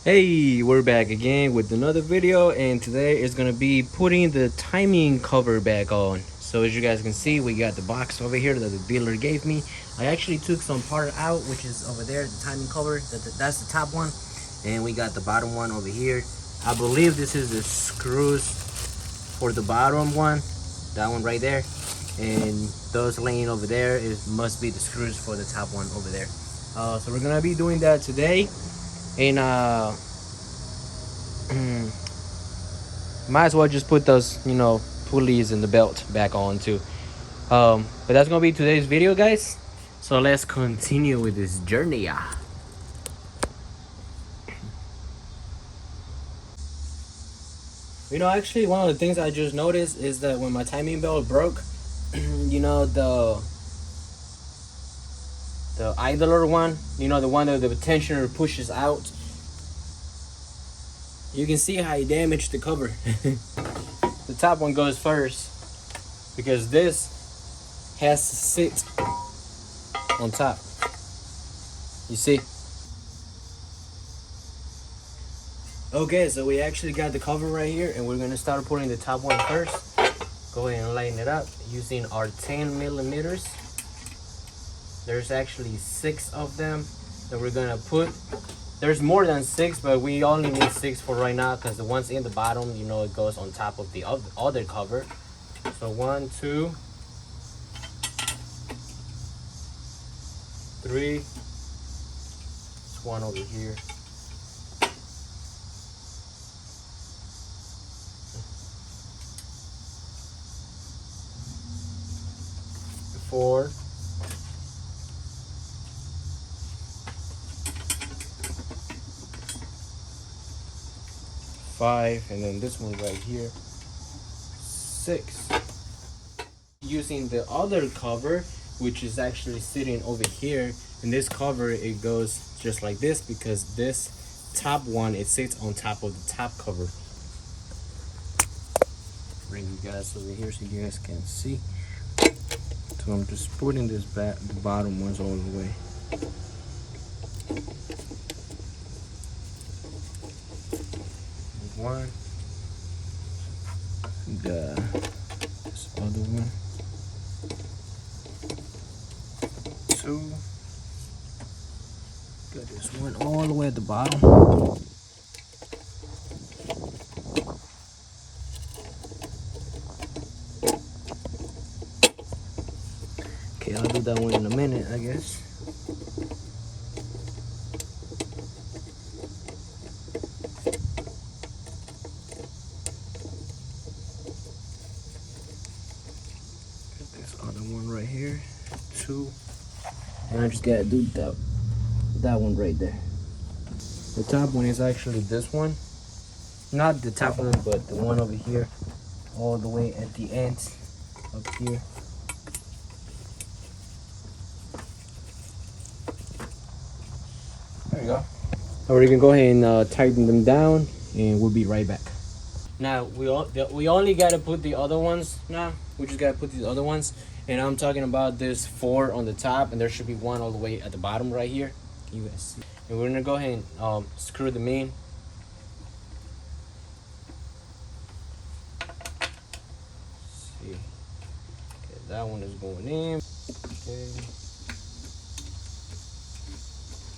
Hey, we're back again with another video, and today is gonna be putting the timing cover back on. So as you guys can see, we got the box over here that the dealer gave me. I actually took some part out, which is over there, the timing cover. That's the top one, and we got the bottom one over here. I believe this is the screws for the bottom one, that one right there, and those laying over there must be the screws for the top one over there. So we're gonna be doing that today. And might as well just put those, pulleys and the belt back on too. But that's gonna be today's video, guys. So let's continue with this journey. Actually, one of the things I just noticed is that when my timing belt broke, the idler one, the one that the tensioner pushes out, you can see how I damaged the cover. The top one goes first because this has to sit on top. You see? Okay, so we actually got the cover right here, and we're gonna start putting the top one first. Go ahead and line it up using our 10 millimeters. There's actually 6 of them that we're gonna put. There's more than 6, but we only need 6 for right now because the ones in the bottom, it goes on top of the other cover. So 1, 2, 3. There's one over here. 4. 5, and then this one right here, 6. Using the other cover, which is actually sitting over here, and this cover, it goes just like this because this top one, it sits on top of the top cover. Bring you guys over here so you guys can see. So I'm just putting this back, the bottom ones all the way. One. Got this other one. 2. Got this one all the way at the bottom. Okay, I'll do that one in a minute, I guess. Right here, 2, and I just gotta do that one right there. The top one is actually this one, not the top one, but the one over here, all the way at the end up here. There you go. Now we're gonna go ahead and tighten them down, and we'll be right back. Now we only gotta put the other ones now. We just gotta put these other ones. And I'm talking about this 4 on the top, and there should be 1 all the way at the bottom right here. You guys see? And we're gonna go ahead and screw them in. See, okay, that one is going in. Okay,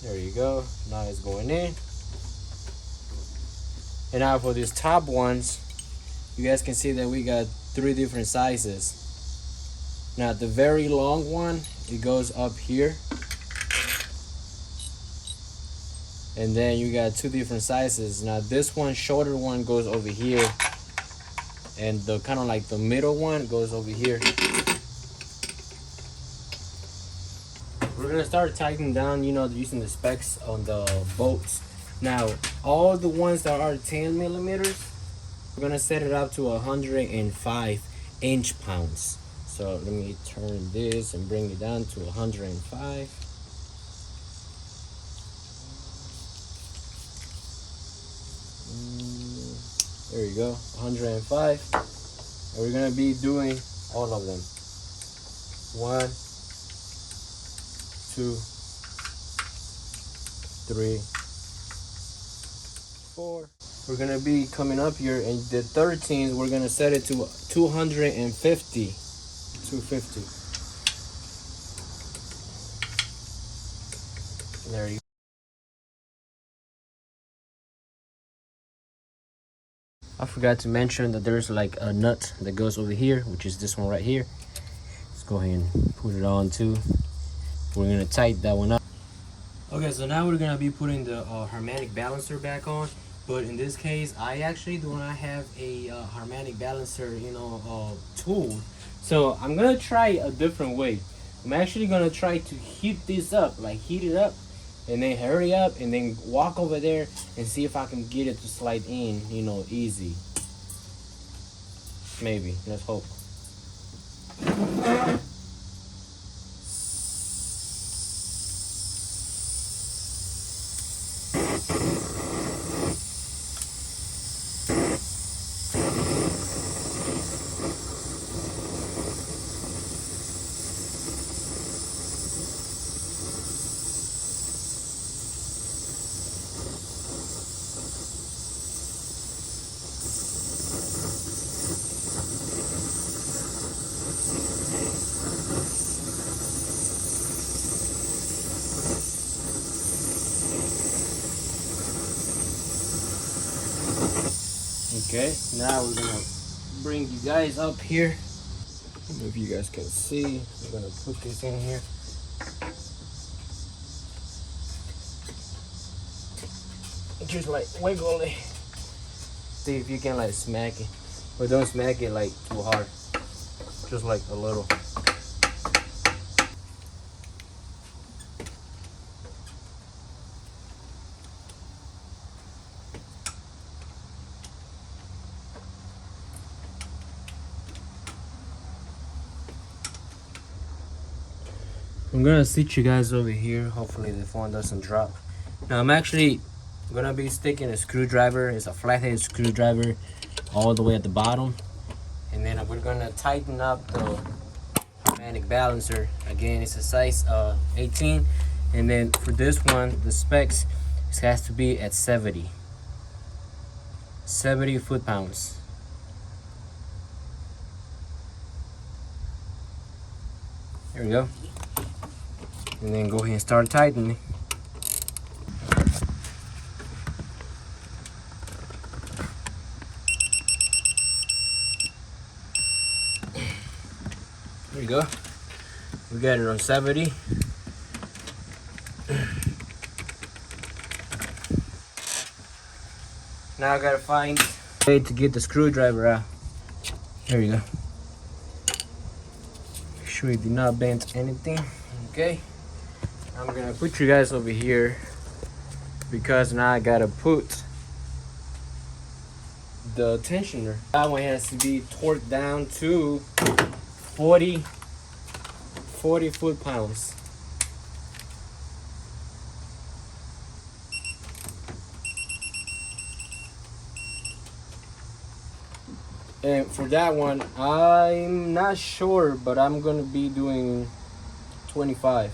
there you go. Now it's going in. And now for these top ones, you guys can see that we got 3 different sizes. Now the very long one, it goes up here. And then you got 2 different sizes. Now this one, shorter one, goes over here. And the kind of like the middle one goes over here. We're gonna start tightening down, using the specs on the bolts. Now, all the ones that are 10 millimeters, we're gonna set it up to 105 inch-pounds. So let me turn this and bring it down to 105. There you go, 105. And we're gonna be doing all of them. 1, 2, 3, 4. We're gonna be coming up here, and the 13s we're gonna set it to 250. 250. There you go. I forgot to mention that there's like a nut that goes over here, which is this one right here. Let's go ahead and put it on too. We're gonna tighten that one up. Okay, so now we're gonna be putting the harmonic balancer back on. But in this case, I actually do not have a harmonic balancer, tool. So I'm gonna try a different way. I'm actually gonna try to heat this up, like heat it up, and then hurry up, and then walk over there and see if I can get it to slide in, easy. Maybe. Let's hope. Okay, now we're gonna bring you guys up here. I don't know if you guys can see. We're gonna put this in here. Just like wiggle it. See if you can like smack it. But don't smack it like too hard. Just like a little. I'm gonna sit you guys over here. Hopefully the phone doesn't drop. Now I'm actually gonna be sticking a screwdriver. It's a flathead screwdriver all the way at the bottom. And then we're gonna tighten up the harmonic balancer. Again, it's a size 18. And then for this one, the specs, it has to be at 70 foot-pounds. There we go. And then go ahead and start tightening. There you go. We got it on 70. Now I gotta find a way to get the screwdriver out. There you go. Make sure you do not bend anything. Okay. I'm gonna put you guys over here because now I gotta put the tensioner. That one has to be torqued down to 40 foot-pounds. And for that one, I'm not sure, but I'm gonna be doing 25.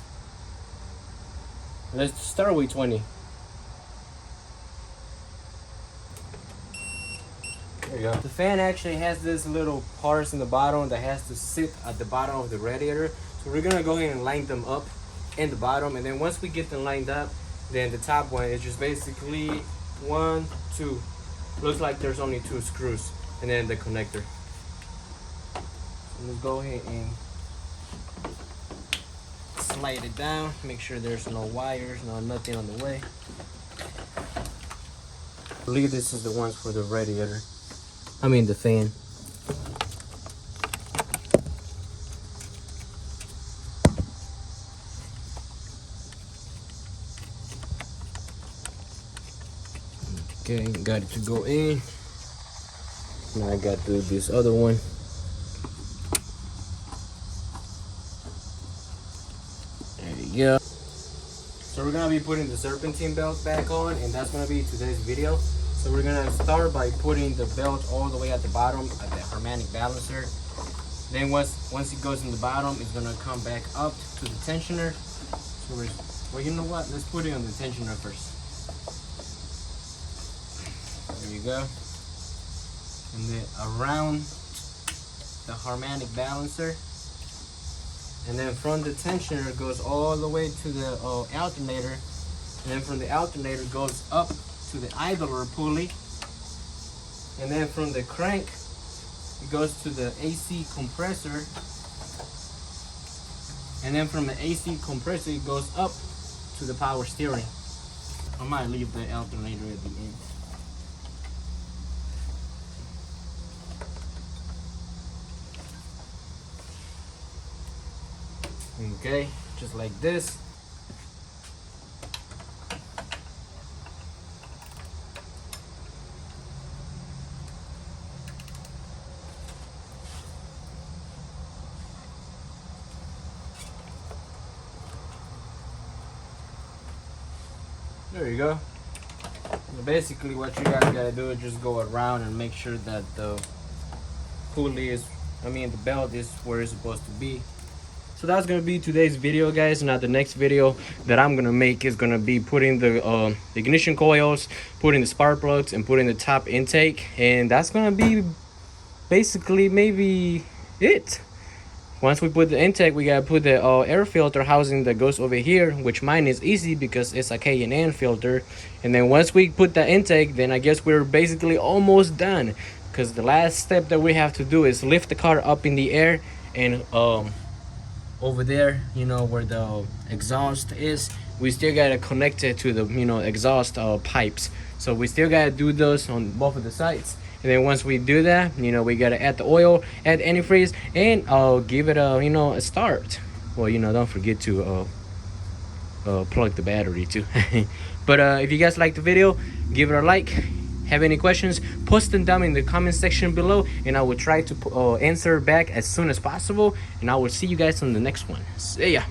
Let's start with 20. There you go. The fan actually has this little parts in the bottom that has to sit at the bottom of the radiator. So we're gonna go ahead and line them up in the bottom, and then once we get them lined up, then the top one is just basically 1, 2. Looks like there's only 2 screws, and then the connector. So let's go ahead and slide it down, make sure there's no wires, nothing on the way. I believe this is the ones for the radiator. I mean the fan. Okay, got it to go in. Now I got to do this other one. Yeah. So we're gonna be putting the serpentine belt back on, and that's gonna be today's video. So we're gonna start by putting the belt all the way at the bottom at the harmonic balancer. Then once it goes in the bottom, it's gonna come back up to the tensioner. So well, you know what? Let's put it on the tensioner first. There you go. And then around the harmonic balancer. And then from the tensioner it goes all the way to the alternator. And then from the alternator goes up to the idler pulley. And then from the crank it goes to the AC compressor. And then from the AC compressor it goes up to the power steering. I might leave the alternator at the end. Okay, just like this. There you go. So basically what you guys gotta do is just go around and make sure that the pulley is, the belt is where it's supposed to be. So that's gonna be today's video, guys. Now the next video that I'm gonna make is gonna be putting the ignition coils, putting the spark plugs, and putting the top intake. And that's gonna be basically maybe it. Once we put the intake, we gotta put the air filter housing that goes over here, which mine is easy because it's a K&N filter. And then once we put the intake, then I guess we're basically almost done, because the last step that we have to do is lift the car up in the air, and over there, where the exhaust is, we still gotta connect it to the exhaust pipes. So we still gotta do those on both of the sides. And then once we do that, we gotta add the oil, add antifreeze, and give it a a start. Well, don't forget to plug the battery too. But if you guys like the video, give it a like. Have any questions, post them down in the comment section below, and I will try to answer back as soon as possible. And I will see you guys on the next one. See ya.